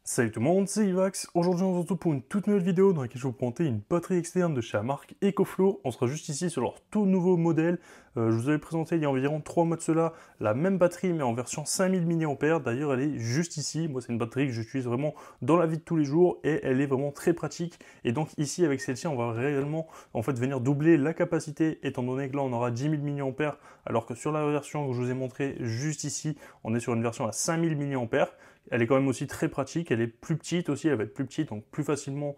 Salut tout le monde, c'est Ivax. Aujourd'hui on se retrouve pour une toute nouvelle vidéo dans laquelle je vais vous présenter une batterie externe de chez la marque EcoFlow. On sera juste ici sur leur tout nouveau modèle. Je vous avais présenté il y a environ 3 mois de cela la même batterie mais en version 5000 mAh. D'ailleurs elle est juste ici. Moi c'est une batterie que j'utilise vraiment dans la vie de tous les jours et elle est vraiment très pratique. Et donc ici avec celle-ci on va réellement en fait venir doubler la capacité étant donné que là on aura 10 000 mAh alors que sur la version que je vous ai montré juste ici on est sur une version à 5000 mAh. Elle est quand même aussi très pratique, elle est plus petite aussi, elle va être plus petite, donc plus facilement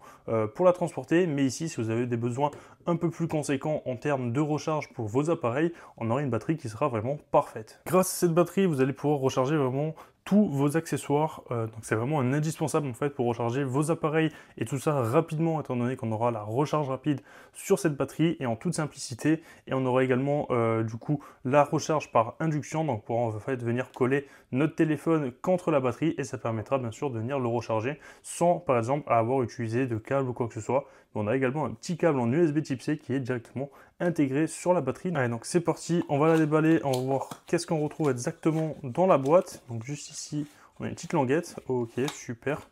pour la transporter. Mais ici, si vous avez des besoins un peu plus conséquents en termes de recharge pour vos appareils, on aura une batterie qui sera vraiment parfaite. Grâce à cette batterie, vous allez pouvoir recharger vraiment tous vos accessoires, donc c'est vraiment un indispensable en fait pour recharger vos appareils et tout ça rapidement étant donné qu'on aura la recharge rapide sur cette batterie et en toute simplicité. Et on aura également du coup la recharge par induction, donc pour en fait venir coller notre téléphone contre la batterie et ça permettra bien sûr de venir le recharger sans par exemple avoir utilisé de câble ou quoi que ce soit. On a également un petit câble en USB type C qui est directement intégré sur la batterie. Allez, donc c'est parti, on va la déballer, on va voir qu'est-ce qu'on retrouve exactement dans la boîte. Donc juste ici, on a une petite languette. Ok, super.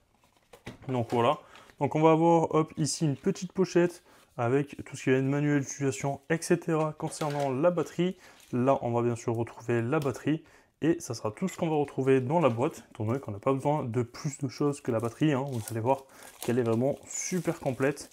Donc voilà. Donc on va avoir hop, ici une petite pochette avec tout ce qui va être manuel d'utilisation, etc. concernant la batterie. Là, on va bien sûr retrouver la batterie. Et ça sera tout ce qu'on va retrouver dans la boîte, étant donné qu'on n'a pas besoin de plus de choses que la batterie. Vous allez voir qu'elle est vraiment super complète.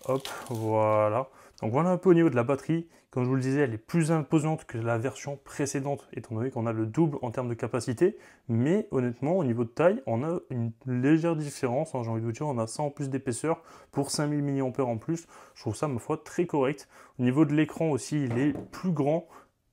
Hop, voilà. Donc voilà un peu au niveau de la batterie. Comme je vous le disais, elle est plus imposante que la version précédente, étant donné qu'on a le double en termes de capacité. Mais honnêtement, au niveau de taille, on a une légère différence. J'ai envie de vous dire, on a 100 en plus d'épaisseur pour 5000 mAh en plus. Je trouve ça, ma foi, très correct. Au niveau de l'écran aussi, il est plus grand.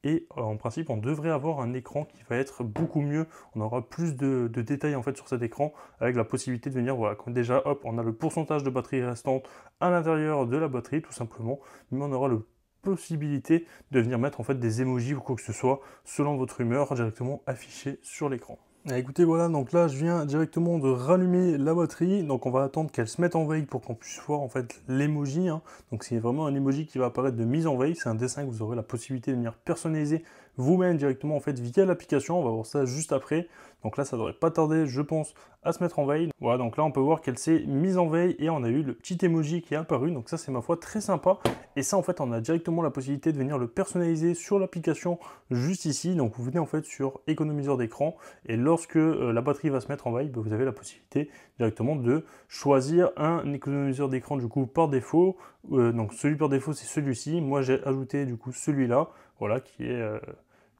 Et en principe, on devrait avoir un écran qui va être beaucoup mieux. On aura plus de détails en fait sur cet écran avec la possibilité de venir, voilà, déjà, hop, on a le pourcentage de batterie restante à l'intérieur de la batterie, tout simplement. Mais on aura la possibilité de venir mettre en fait des emojis ou quoi que ce soit selon votre humeur directement affiché sur l'écran. Ah, écoutez, voilà, donc là je viens directement de rallumer la batterie, donc on va attendre qu'elle se mette en veille pour qu'on puisse voir en fait l'emoji. Donc c'est vraiment un emoji qui va apparaître de mise en veille, c'est un dessin que vous aurez la possibilité de venir personnaliser vous-même directement en fait via l'application. On va voir ça juste après. Donc là ça devrait pas tarder, je pense, à se mettre en veille. Voilà, donc là on peut voir qu'elle s'est mise en veille et on a eu le petit emoji qui est apparu, donc ça c'est ma foi très sympa. Et ça en fait on a directement la possibilité de venir le personnaliser sur l'application juste ici. Donc vous venez en fait sur économiseur d'écran et lorsque la batterie va se mettre en veille, vous avez la possibilité directement de choisir un économiseur d'écran du coup par défaut. Donc celui par défaut c'est celui-ci. Moi j'ai ajouté du coup celui-là, voilà, qui est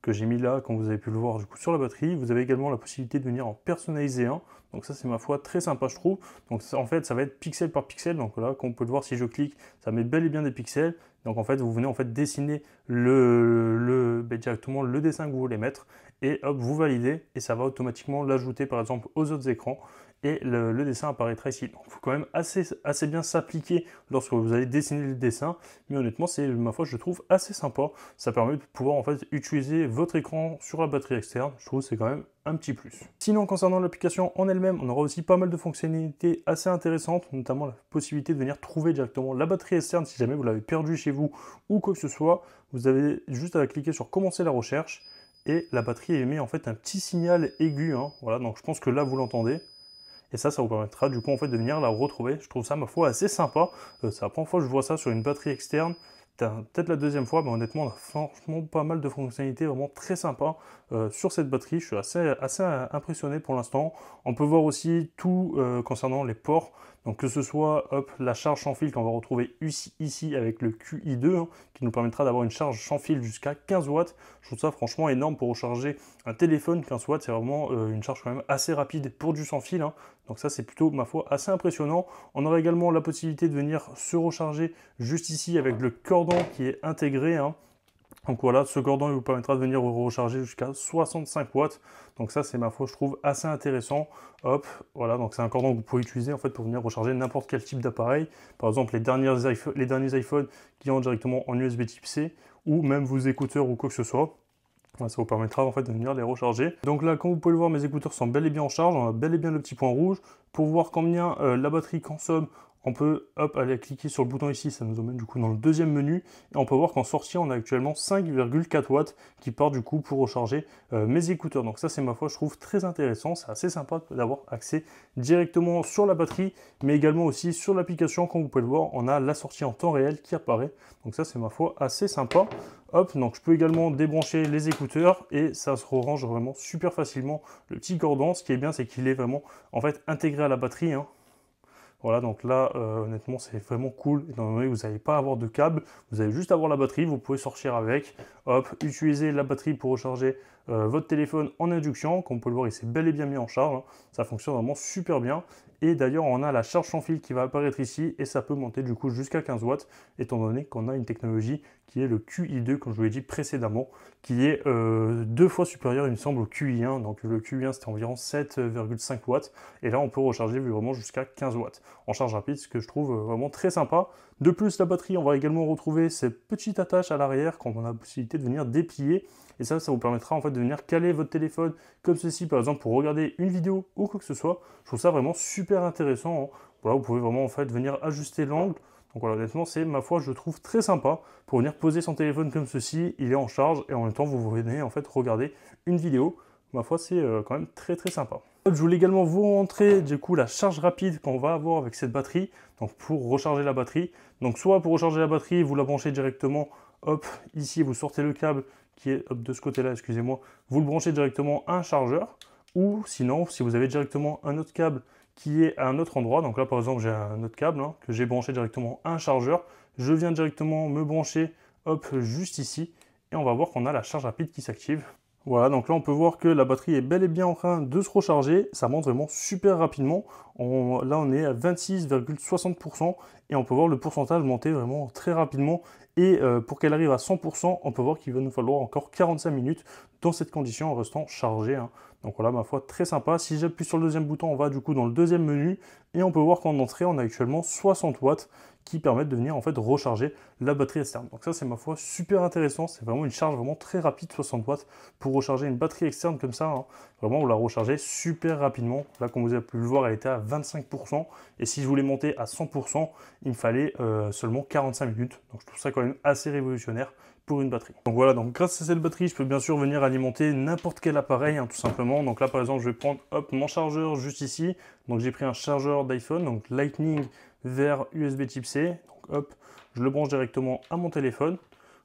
que j'ai mis là, comme vous avez pu le voir du coup sur la batterie. Vous avez également la possibilité de venir en personnaliser un. Donc ça c'est ma foi très sympa je trouve. Donc ça, en fait ça va être pixel par pixel. Donc là comme on peut le voir si je clique, ça met bel et bien des pixels. Donc en fait vous venez en fait dessiner directement le dessin que vous voulez mettre et hop vous validez et ça va automatiquement l'ajouter par exemple aux autres écrans et le dessin apparaîtra ici. Donc il faut quand même assez bien s'appliquer lorsque vous allez dessiner le dessin, mais honnêtement c'est ma foi je trouve assez sympa. Ça permet de pouvoir en fait utiliser votre écran sur la batterie externe. Je trouve que c'est quand même un petit plus. Sinon concernant l'application en elle-même, on aura aussi pas mal de fonctionnalités assez intéressantes, notamment la possibilité de venir trouver directement la batterie externe si jamais vous l'avez perdue chez vous ou quoi que ce soit. Vous avez juste à cliquer sur commencer la recherche et la batterie émet en fait un petit signal aigu. Voilà, donc je pense que là vous l'entendez. Et ça vous permettra du coup en fait de venir la retrouver. Je trouve ça ma foi assez sympa. C'est la première fois que je vois ça sur une batterie externe. Peut-être la deuxième fois, mais honnêtement, on a franchement pas mal de fonctionnalités vraiment très sympas sur cette batterie. Je suis assez impressionné pour l'instant. On peut voir aussi tout concernant les ports. Donc que ce soit hop, la charge sans fil qu'on va retrouver ici avec le QI2, qui nous permettra d'avoir une charge sans fil jusqu'à 15 watts. Je trouve ça franchement énorme pour recharger un téléphone. 15 watts, c'est vraiment une charge quand même assez rapide pour du sans fil. Donc ça, c'est plutôt, ma foi, assez impressionnant. On aura également la possibilité de venir se recharger juste ici avec le cordon qui est intégré. Donc voilà, ce cordon il vous permettra de venir vous recharger jusqu'à 65 watts. Donc ça, c'est ma foi, je trouve assez intéressant. Hop, voilà, donc c'est un cordon que vous pouvez utiliser en fait pour venir recharger n'importe quel type d'appareil. Par exemple, les derniers iPhones qui ont directement en USB type C ou même vos écouteurs ou quoi que ce soit. Ça vous permettra en fait de venir les recharger. Donc là, comme vous pouvez le voir, mes écouteurs sont bel et bien en charge. On a bel et bien le petit point rouge. Pour voir combien la batterie consomme On peut hop, aller cliquer sur le bouton ici, ça nous emmène du coup dans le deuxième menu. Et on peut voir qu'en sortie, on a actuellement 5,4 watts qui part du coup pour recharger mes écouteurs. Donc ça, c'est ma foi, je trouve très intéressant. C'est assez sympa d'avoir accès directement sur la batterie, mais également aussi sur l'application. Comme vous pouvez le voir, on a la sortie en temps réel qui apparaît. Donc ça, c'est ma foi assez sympa. Hop, donc je peux également débrancher les écouteurs et ça se range vraiment super facilement. Le petit cordon, ce qui est bien, c'est qu'il est vraiment en fait intégré à la batterie, hein. Voilà, donc là, honnêtement, c'est vraiment cool. Étant donné que vous n'allez pas avoir de câble, vous allez juste avoir la batterie, vous pouvez sortir avec. Hop, utiliser la batterie pour recharger votre téléphone en induction. Comme vous pouvez le voir, il s'est bel et bien mis en charge, hein. Ça fonctionne vraiment super bien. Et d'ailleurs, on a la charge sans fil qui va apparaître ici et ça peut monter du coup jusqu'à 15 watts, étant donné qu'on a une technologie qui est le QI2, comme je vous l'ai dit précédemment, qui est 2 fois supérieur, il me semble, au QI1. Donc le QI1, c'était environ 7,5 watts. Et là, on peut recharger vraiment jusqu'à 15 watts en charge rapide, ce que je trouve vraiment très sympa. De plus, la batterie, on va également retrouver cette petite attache à l'arrière quand on a la possibilité de venir déplier. Et ça vous permettra en fait de venir caler votre téléphone comme ceci, par exemple, pour regarder une vidéo ou quoi que ce soit. Je trouve ça vraiment super intéressant, hein. Voilà, vous pouvez vraiment en fait venir ajuster l'angle. Donc voilà, honnêtement, c'est ma foi, je trouve très sympa pour venir poser son téléphone comme ceci. Il est en charge et en même temps, vous venez en fait regarder une vidéo. Ma foi, c'est quand même très très sympa. Je voulais également vous montrer du coup la charge rapide qu'on va avoir avec cette batterie. Donc pour recharger la batterie. Donc soit pour recharger la batterie, vous la branchez directement. Hop, ici vous sortez le câble qui est hop, de ce côté-là, excusez-moi. Vous le branchez directement à un chargeur. Ou sinon, si vous avez directement un autre câble qui est à un autre endroit. Donc là, par exemple, j'ai un autre câble, hein, que j'ai branché directement à un chargeur. Je viens directement me brancher, hop, juste ici. Et on va voir qu'on a la charge rapide qui s'active. Voilà, donc là, on peut voir que la batterie est bel et bien en train de se recharger. Ça monte vraiment super rapidement. Là, on est à 26,60% et on peut voir le pourcentage monter vraiment très rapidement. Et pour qu'elle arrive à 100%, on peut voir qu'il va nous falloir encore 45 minutes dans cette condition en restant chargé, hein. Donc voilà, ma foi, très sympa. Si j'appuie sur le deuxième bouton, on va du coup dans le deuxième menu et on peut voir qu'en entrée, on a actuellement 60 watts qui permettent de venir en fait recharger la batterie externe. Donc ça, c'est ma foi super intéressant. C'est vraiment une charge vraiment très rapide, 60 watts, pour recharger une batterie externe comme ça, hein. Vraiment, vous la rechargez super rapidement. Là, comme vous avez pu le voir, elle était à 25%. Et si je voulais monter à 100%, il me fallait seulement 45 minutes. Donc je trouve ça quand même assez révolutionnaire pour une batterie. Donc voilà, donc grâce à cette batterie, je peux bien sûr venir alimenter n'importe quel appareil, hein, tout simplement. Donc là, par exemple, je vais prendre hop, mon chargeur juste ici. Donc j'ai pris un chargeur d'iPhone, donc Lightning vers USB type C. Donc hop, je le branche directement à mon téléphone.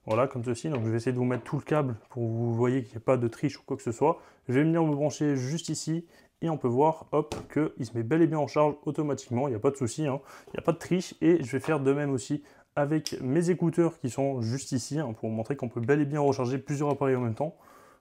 Voilà, comme ceci. Donc je vais essayer de vous mettre tout le câble pour que vous voyez qu'il n'y ait pas de triche ou quoi que ce soit. Je vais venir me brancher juste ici. Et on peut voir, hop, qu'il se met bel et bien en charge automatiquement. Il n'y a pas de souci, hein. Il n'y a pas de triche. Et je vais faire de même aussi avec mes écouteurs qui sont juste ici, hein, pour vous montrer qu'on peut bel et bien recharger plusieurs appareils en même temps.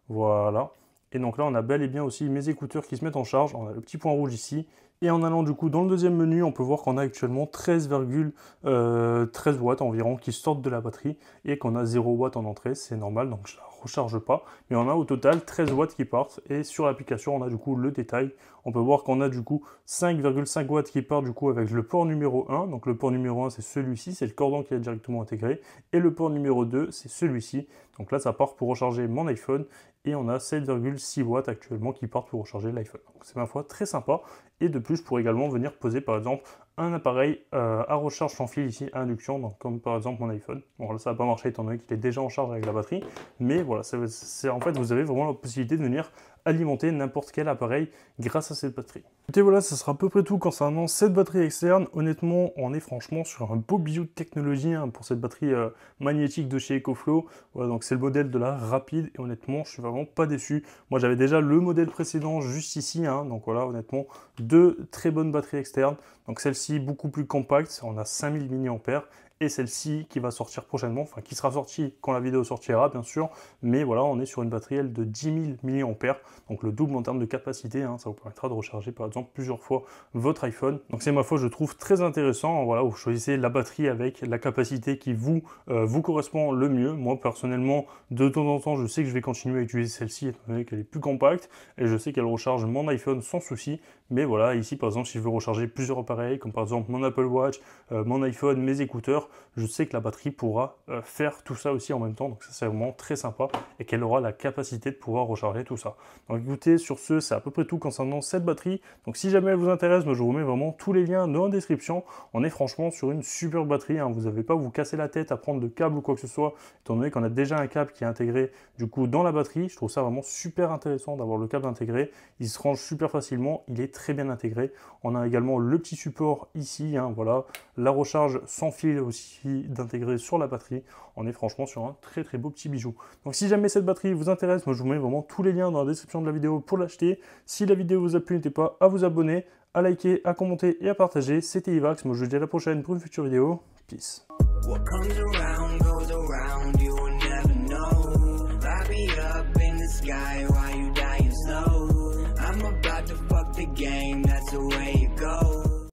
Voilà. Et donc là, on a bel et bien aussi mes écouteurs qui se mettent en charge. On a le petit point rouge ici. Et en allant du coup dans le deuxième menu, on peut voir qu'on a actuellement 13,13 watts environ qui sortent de la batterie et qu'on a 0 watts en entrée. C'est normal, donc je ne la recharge pas. Mais on a au total 13 watts qui partent. Et sur l'application, on a du coup le détail. On peut voir qu'on a du coup 5,5 watts qui partent du coup avec le port numéro 1. Donc le port numéro 1, c'est celui-ci, c'est le cordon qui est directement intégré. Et le port numéro 2, c'est celui-ci. Donc là, ça part pour recharger mon iPhone. Et on a 7,6 watts actuellement qui partent pour recharger l'iPhone. Donc c'est ma foi très sympa. Et de plus, je pourrais également venir poser par exemple un appareil à recharge sans fil ici, à induction, donc comme par exemple mon iPhone. Bon là ça va pas marcher étant donné qu'il est déjà en charge avec la batterie, mais voilà, en fait vous avez vraiment la possibilité de venir alimenter n'importe quel appareil grâce à cette batterie. Et voilà, ça sera à peu près tout concernant cette batterie externe. Honnêtement, on est franchement sur un beau bijou de technologie, hein, pour cette batterie magnétique de chez EcoFlow. Voilà, donc c'est le modèle de la rapide et honnêtement, je suis vraiment pas déçu. Moi j'avais déjà le modèle précédent juste ici, hein, donc voilà, honnêtement, deux très bonnes batteries externes. Donc celle-ci beaucoup plus compacte, on a 5000 mAh. Et celle-ci qui va sortir prochainement, enfin qui sera sortie quand la vidéo sortira bien sûr, mais voilà, on est sur une batterie elle de 10 000 mAh, donc le double en termes de capacité, hein. Ça vous permettra de recharger par exemple plusieurs fois votre iPhone. Donc c'est ma foi, je trouve très intéressant, voilà, vous choisissez la batterie avec la capacité qui vous correspond le mieux. Moi personnellement, de temps en temps, je sais que je vais continuer à utiliser celle-ci étant donné qu'elle est plus compacte, et je sais qu'elle recharge mon iPhone sans souci, mais voilà, ici par exemple, si je veux recharger plusieurs appareils, comme par exemple mon Apple Watch, mon iPhone, mes écouteurs, heures, je sais que la batterie pourra faire tout ça aussi en même temps. Donc ça, c'est vraiment très sympa et qu'elle aura la capacité de pouvoir recharger tout ça. Donc écoutez, sur ce, c'est à peu près tout concernant cette batterie. Donc si jamais elle vous intéresse, je vous mets vraiment tous les liens dans la description. On est franchement sur une super batterie, hein. Vous n'avez pas à vous casser la tête à prendre de câble ou quoi que ce soit, étant donné qu'on a déjà un câble qui est intégré du coup dans la batterie. Je trouve ça vraiment super intéressant d'avoir le câble intégré. Il se range super facilement, il est très bien intégré. On a également le petit support ici, hein, voilà, la recharge sans fil aussi d'intégrer sur la batterie. On est franchement sur un très très beau petit bijou. Donc si jamais cette batterie vous intéresse, moi je vous mets vraiment tous les liens dans la description de la vidéo pour l'acheter. Si la vidéo vous a plu, n'hésitez pas à vous abonner, à liker, à commenter et à partager. C'était Ivax, moi je vous dis à la prochaine pour une future vidéo. Peace. What comes around goes around, you will never know. Light me up in the sky while you dying slow. I'm about to fuck the game, that's the way